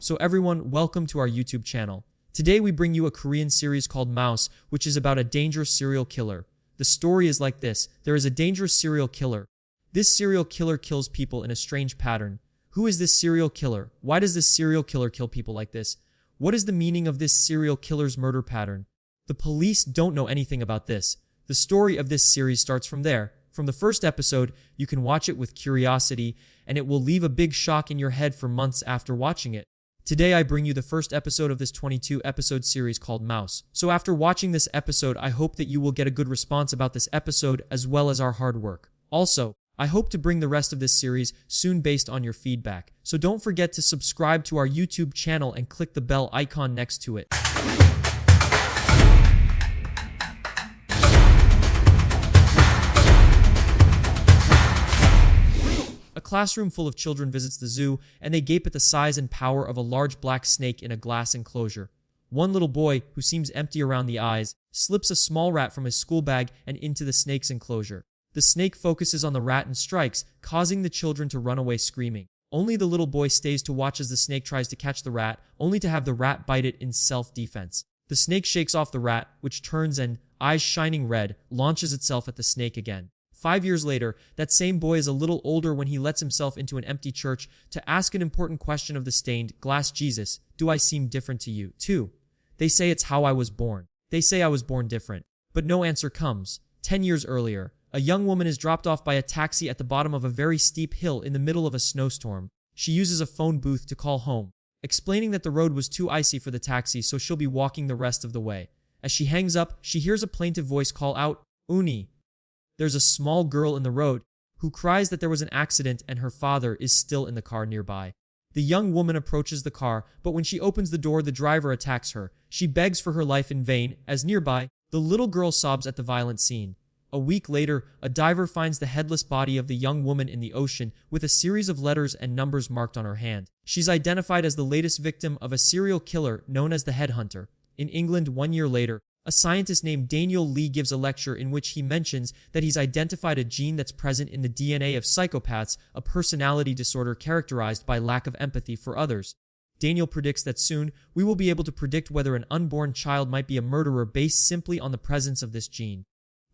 So everyone, welcome to our YouTube channel. Today we bring you a Korean series called Mouse, which is about a dangerous serial killer. The story is like this. There is a dangerous serial killer. This serial killer kills people in a strange pattern. Who is this serial killer? Why does this serial killer kill people like this? What is the meaning of this serial killer's murder pattern? The police don't know anything about this. The story of this series starts from there. From the first episode, you can watch it with curiosity, and it will leave a big shock in your head for months after watching it. Today I bring you the first episode of this 22-episode series called Mouse. So after watching this episode, I hope that you will get a good response about this episode as well as our hard work. Also, I hope to bring the rest of this series soon based on your feedback. So don't forget to subscribe to our YouTube channel and click the bell icon next to it. A classroom full of children visits the zoo, and they gape at the size and power of a large black snake in a glass enclosure. One little boy, who seems empty around the eyes, slips a small rat from his school bag and into the snake's enclosure. The snake focuses on the rat and strikes, causing the children to run away screaming. Only the little boy stays to watch as the snake tries to catch the rat, only to have the rat bite it in self-defense. The snake shakes off the rat, which turns and, eyes shining red, launches itself at the snake again. 5 years later, that same boy is a little older when he lets himself into an empty church to ask an important question of the stained glass Jesus: do I seem different to you, too? They say it's how I was born. They say I was born different. But no answer comes. 10 years earlier, a young woman is dropped off by a taxi at the bottom of a very steep hill in the middle of a snowstorm. She uses a phone booth to call home, explaining that the road was too icy for the taxi, so she'll be walking the rest of the way. As she hangs up, she hears a plaintive voice call out, "Uni." There's a small girl in the road who cries that there was an accident and her father is still in the car nearby. The young woman approaches the car, but when she opens the door, the driver attacks her. She begs for her life in vain, as nearby, the little girl sobs at the violent scene. A week later, a diver finds the headless body of the young woman in the ocean with a series of letters and numbers marked on her hand. She's identified as the latest victim of a serial killer known as the Headhunter. In England 1 year later, a scientist named Daniel Lee gives a lecture in which he mentions that he's identified a gene that's present in the DNA of psychopaths, a personality disorder characterized by lack of empathy for others. Daniel predicts that soon, we will be able to predict whether an unborn child might be a murderer based simply on the presence of this gene.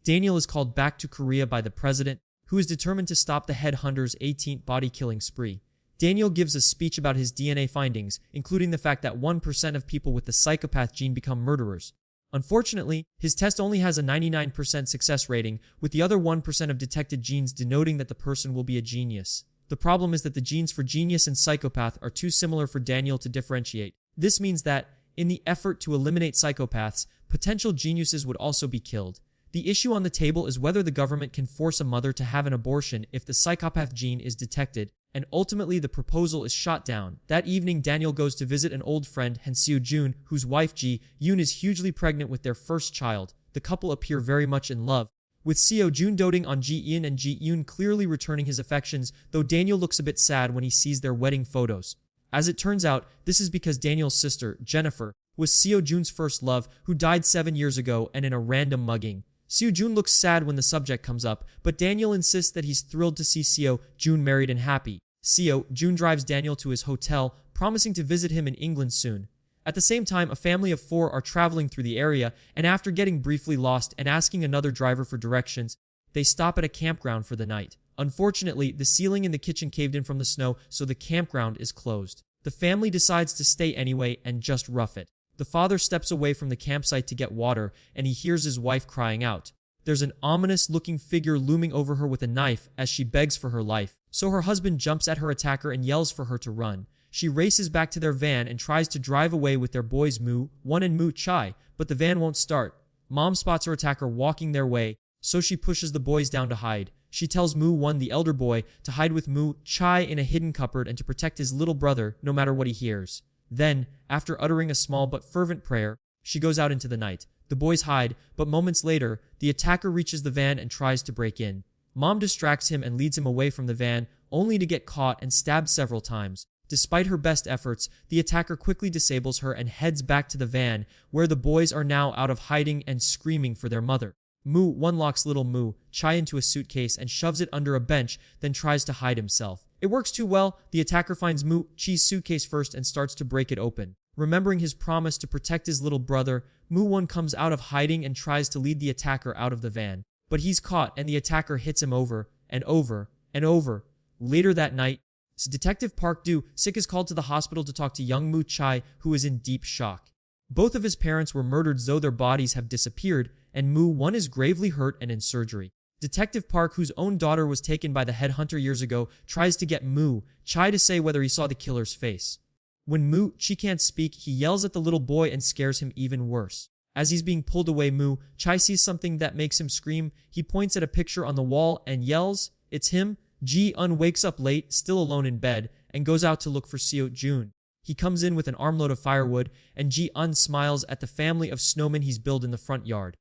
Daniel is called back to Korea by the president, who is determined to stop the headhunter's 18th body-killing spree. Daniel gives a speech about his DNA findings, including the fact that 1% of people with the psychopath gene become murderers. Unfortunately, his test only has a 99% success rating, with the other 1% of detected genes denoting that the person will be a genius. The problem is that the genes for genius and psychopath are too similar for Daniel to differentiate. This means that, in the effort to eliminate psychopaths, potential geniuses would also be killed. The issue on the table is whether the government can force a mother to have an abortion if the psychopath gene is detected, and ultimately the proposal is shot down. That evening, Daniel goes to visit an old friend, Soo-jin, whose wife Ji-hyun is hugely pregnant with their first child. The couple appear very much in love, with Soo-jin doting on Ji-hyun and Ji-hyun clearly returning his affections, though Daniel looks a bit sad when he sees their wedding photos. As it turns out, this is because Daniel's sister, Jennifer, was Soo-jin's first love, who died 7 years ago and in a random mugging. Soo-jin looks sad when the subject comes up, but Daniel insists that he's thrilled to see Soo-jin married and happy. Soo-jin drives Daniel to his hotel, promising to visit him in England soon. At the same time, a family of 4 are traveling through the area, and after getting briefly lost and asking another driver for directions, they stop at a campground for the night. Unfortunately, the ceiling in the kitchen caved in from the snow, so the campground is closed. The family decides to stay anyway and just rough it. The father steps away from the campsite to get water, and he hears his wife crying out. There's an ominous-looking figure looming over her with a knife as she begs for her life. So her husband jumps at her attacker and yells for her to run. She races back to their van and tries to drive away with their boys Moo-1 and Moo-chai, but the van won't start. Mom spots her attacker walking their way, so she pushes the boys down to hide. She tells Moo-1, the elder boy, to hide with Moo-chai in a hidden cupboard and to protect his little brother no matter what he hears. Then, after uttering a small but fervent prayer, she goes out into the night. The boys hide, but moments later, the attacker reaches the van and tries to break in. Mom distracts him and leads him away from the van, only to get caught and stabbed several times. Despite her best efforts, the attacker quickly disables her and heads back to the van, where the boys are now out of hiding and screaming for their mother. Moo-1 locks little Moo-chai into a suitcase and shoves it under a bench, then tries to hide himself. It works too well. The attacker finds Moo-chi's suitcase first and starts to break it open. Remembering his promise to protect his little brother, Moo-won comes out of hiding and tries to lead the attacker out of the van. But he's caught and the attacker hits him over and over and over. Later that night, Detective Park Do-sik is called to the hospital to talk to young Moo-chai, who is in deep shock. Both of his parents were murdered, though their bodies have disappeared, and Moo-won is gravely hurt and in surgery. Detective Park, whose own daughter was taken by the headhunter years ago, tries to get Moo-chai to say whether he saw the killer's face. When Moo-chai can't speak, he yells at the little boy and scares him even worse. As he's being pulled away, Moo-chai sees something that makes him scream. He points at a picture on the wall and yells, "It's him!" Ji-un wakes up late, still alone in bed, and goes out to look for Seo-jun. He comes in with an armload of firewood, and Ji-un smiles at the family of snowmen he's built in the front yard.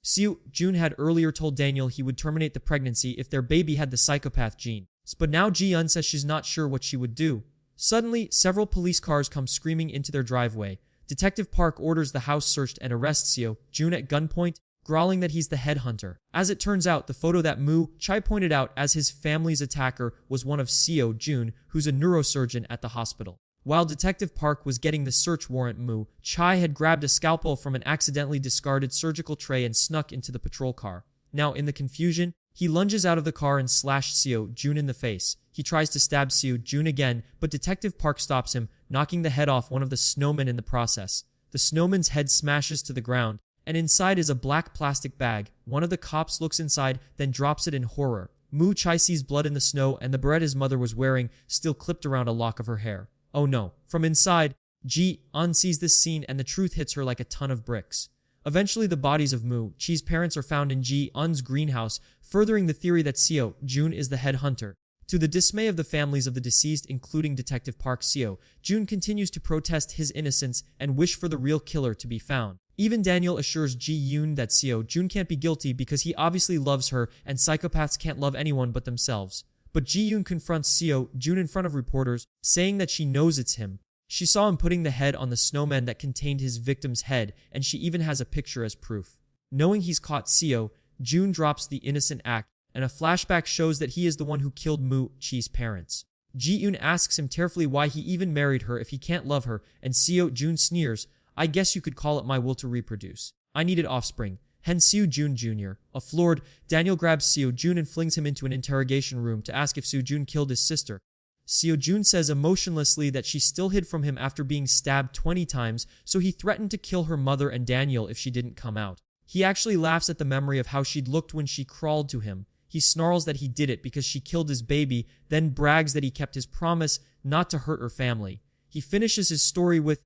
Seo-jun had earlier told Daniel he would terminate the pregnancy if their baby had the psychopath gene, but now Ji-un says she's not sure what she would do. Suddenly, several police cars come screaming into their driveway. Detective Park orders the house searched and arrests Seo-jun at gunpoint, growling that he's the headhunter. As it turns out, the photo that Moo-chai pointed out as his family's attacker was one of Seo-jun, who's a neurosurgeon at the hospital. While Detective Park was getting the search warrant, Moo-chai had grabbed a scalpel from an accidentally discarded surgical tray and snuck into the patrol car. Now, in the confusion, he lunges out of the car and slashed Seo-jun in the face. He tries to stab Seo-jun again, but Detective Park stops him, knocking the head off one of the snowmen in the process. The snowman's head smashes to the ground, and inside is a black plastic bag. One of the cops looks inside, then drops it in horror. Moo-chai sees blood in the snow and the beret his mother was wearing, still clipped around a lock of her hair. Oh no. From inside, Ji-un sees this scene and the truth hits her like a ton of bricks. Eventually, the bodies of Moo-chi's parents are found in Ji-un's greenhouse, furthering the theory that Seo-jun is the headhunter. To the dismay of the families of the deceased, including Detective Park, Seo-jun continues to protest his innocence and wish for the real killer to be found. Even Daniel assures Ji-hyun that Seo-jun can't be guilty because he obviously loves her and psychopaths can't love anyone but themselves. But Ji-hyun confronts Seo-jun in front of reporters, saying that she knows it's him. She saw him putting the head on the snowman that contained his victim's head, and she even has a picture as proof. Knowing he's caught Seo-jun drops the innocent act, and a flashback shows that he is the one who killed Moo-chi's parents. Ji-hyun asks him tearfully why he even married her if he can't love her, and Seo-jun sneers, "I guess you could call it my will to reproduce. I needed offspring." Hence Soo-jin Jr. Floored, Daniel grabs Seo-jun and flings him into an interrogation room to ask if Soo-jin killed his sister. Seo-jun says emotionlessly that she still hid from him after being stabbed 20 times, so he threatened to kill her mother and Daniel if she didn't come out. He actually laughs at the memory of how she'd looked when she crawled to him. He snarls that he did it because she killed his baby, then brags that he kept his promise not to hurt her family. He finishes his story with,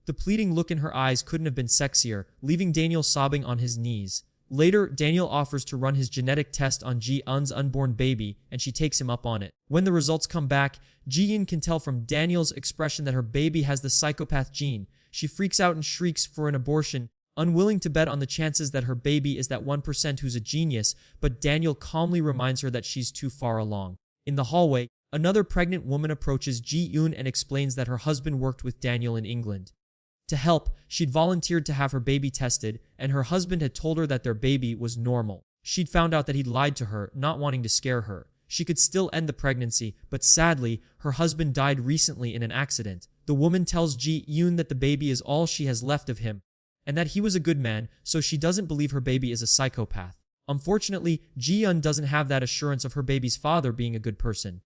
"The pleading look in her eyes couldn't have been sexier," leaving Daniel sobbing on his knees. Later, Daniel offers to run his genetic test on Ji-un's unborn baby, and she takes him up on it. When the results come back, Ji-hyun can tell from Daniel's expression that her baby has the psychopath gene. She freaks out and shrieks for an abortion, unwilling to bet on the chances that her baby is that 1% who's a genius, but Daniel calmly reminds her that she's too far along. In the hallway, another pregnant woman approaches Ji-hyun and explains that her husband worked with Daniel in England. To help, she'd volunteered to have her baby tested, and her husband had told her that their baby was normal. She'd found out that he'd lied to her, not wanting to scare her. She could still end the pregnancy, but sadly, her husband died recently in an accident. The woman tells Ji-hyun that the baby is all she has left of him, and that he was a good man, so she doesn't believe her baby is a psychopath. Unfortunately, Ji-hyun doesn't have that assurance of her baby's father being a good person.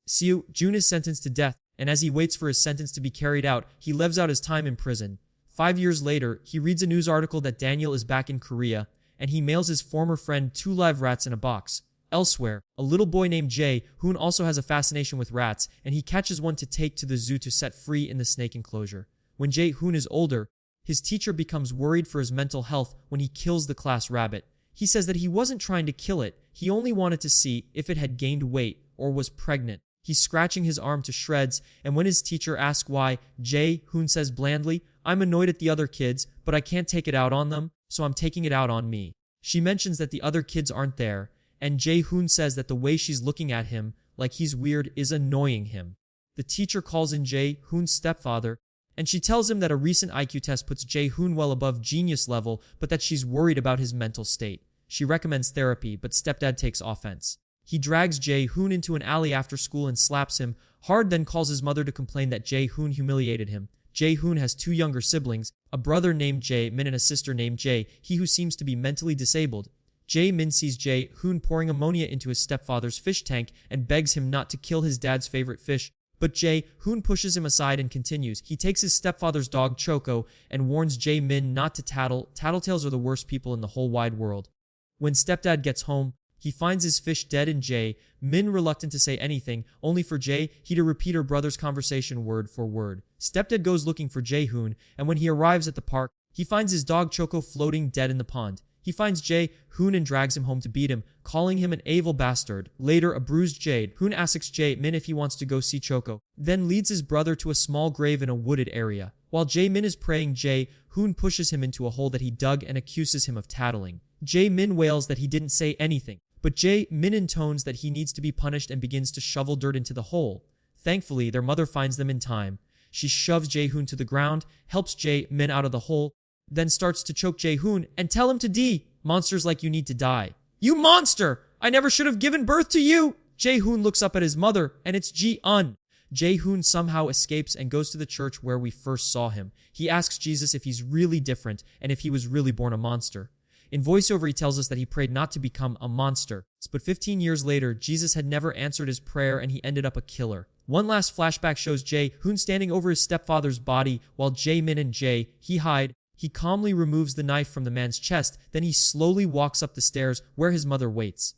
Seo-jun is sentenced to death, and as he waits for his sentence to be carried out, he lives out his time in prison. 5 years later, he reads a news article that Daniel is back in Korea, and he mails his former friend 2 live rats in a box. Elsewhere, a little boy named Jae-hoon also has a fascination with rats, and he catches one to take to the zoo to set free in the snake enclosure. When Jae-hoon is older, his teacher becomes worried for his mental health when he kills the class rabbit. He says that he wasn't trying to kill it, he only wanted to see if it had gained weight or was pregnant. He's scratching his arm to shreds, and when his teacher asks why, Jae-hoon says blandly, "I'm annoyed at the other kids, but I can't take it out on them, so I'm taking it out on me." She mentions that the other kids aren't there, and Jae-hoon says that the way she's looking at him, like he's weird, is annoying him. The teacher calls in Jae-hoon's stepfather, and she tells him that a recent IQ test puts Jae-hoon well above genius level, but that she's worried about his mental state. She recommends therapy, but stepdad takes offense. He drags Jae-hoon into an alley after school and slaps him hard, then calls his mother to complain that Jae-hoon humiliated him. Jae-hoon has two younger siblings, a brother named Jae-min and a sister named Jae-hee who seems to be mentally disabled. Jae-min sees Jae-hoon pouring ammonia into his stepfather's fish tank and begs him not to kill his dad's favorite fish, but Jae-hoon pushes him aside and continues. He takes his stepfather's dog Choco and warns Jae-min not to tattle. Tattletales are the worst people in the whole wide world. When stepdad gets home, he finds his fish dead and Jae-min reluctant to say anything, only for Jae-hee to repeat her brother's conversation word for word. Stepdad goes looking for Jae-hoon, and when he arrives at the park, he finds his dog Choco floating dead in the pond. He finds Jae-hoon and drags him home to beat him, calling him an evil bastard. Later, a bruised Jae-hoon asks Jae-min if he wants to go see Choco, then leads his brother to a small grave in a wooded area. While Jae-min is praying, Jae-hoon pushes him into a hole that he dug and accuses him of tattling. Jae-min wails that he didn't say anything, but Jae-min intones that he needs to be punished and begins to shovel dirt into the hole. Thankfully, their mother finds them in time. She shoves Jae-hoon to the ground, helps Jae-min out of the hole, then starts to choke Jae-hoon and tell him to monsters like you need to die. You monster! I never should have given birth to you! Jae-hoon looks up at his mother, and it's Ji-un. Jae-hoon somehow escapes and goes to the church where we first saw him. He asks Jesus if he's really different and if he was really born a monster. In voiceover, he tells us that he prayed not to become a monster, but 15 years later, Jesus had never answered his prayer and he ended up a killer. One last flashback shows Jae-hoon standing over his stepfather's body while Jae-min and Jae-hee hide. He calmly removes the knife from the man's chest, then he slowly walks up the stairs where his mother waits.